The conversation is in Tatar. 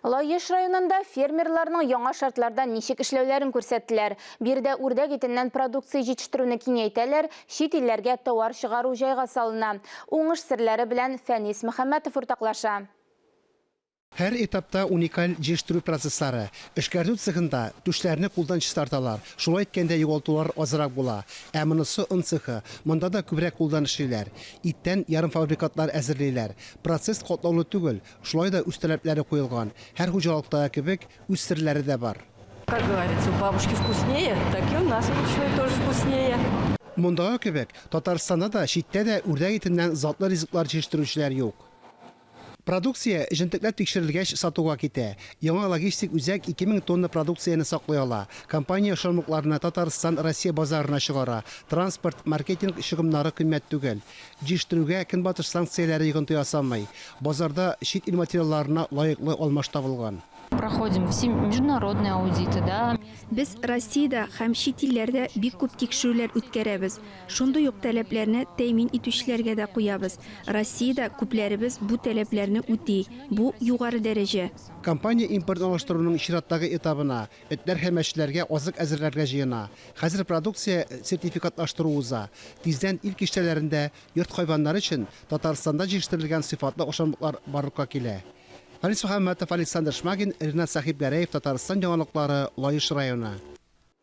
Лайыш районында фермерларның яңа шартлардан ничек эшләүләрен күрсәттеләр. Бирдә үрдәк итеннән продукция җитештерүне киңәйтәләр, чит илләргә товар чыгару җайга салына. Уңыш серләре белән Фәнис Мөхәммәтов уртаклаша. Her etapta unikal җитештерү процесслары. Эшкәртү цехында түшләрне кулдан чистарталар. Шулай иткәндә югалтулар азрак була. Ә монысы ун цехы. Монда да күбрәк кулдан эшлиләр. Иттән ярым фабрикатлар әзерлиләр. Процесс катлаулы түгел. Шулай да үз таләпләре куелган. Һәр хуҗалыкта кебек үз серләре дә бар. Как говорится, у бабушки вкуснее, так и у нас вручную тоже вкуснее. Мондагы кебек Татарстанда да, читтә дә үрдәк итеннән затлы ризыклар җитештерүчеләр юк. Продукция җентекләп тикшерелгәч сатуга китә. Яңа логистик үзәк 2000 тонна продукцияны саклый ала. Компания шармыкларына Татарстан, Россия базарына чыгара. Транспорт, маркетинг чыгымнары кыйммәт түгел. Җитештерүгә көнбатыш санкцияләре йогынты ясамый. Базарда чит ил материалларына лаеклы алмаш табылган. Проходим все международные аудиты, да. Без Россиядә һәм чит илләрдә бик күп тикшерүләр үткәрәбез. Шундый ук таләпләрне тәэмин итүчеләргә дә куябыз. Россиядә күпләребез бу таләпләрне үти. Бу югары дәрәҗә. Компания импорт алыштыруның чираттагы этабына, этләр һәм мәчеләргә азык әзерләргә җыена. Хәзер продукция сертификатлаштыру уза. Тиздән ил киштәләрендә йорт хайваннары өчен Татарстанда җитештерелгән сыйфатлы ашамлыклар барлыкка килә. Фәнис Мөхәммәтов, Александр Шмагин, Ринат Сахибгәрәев, Татарстан яңалыклары, Лайыш районы.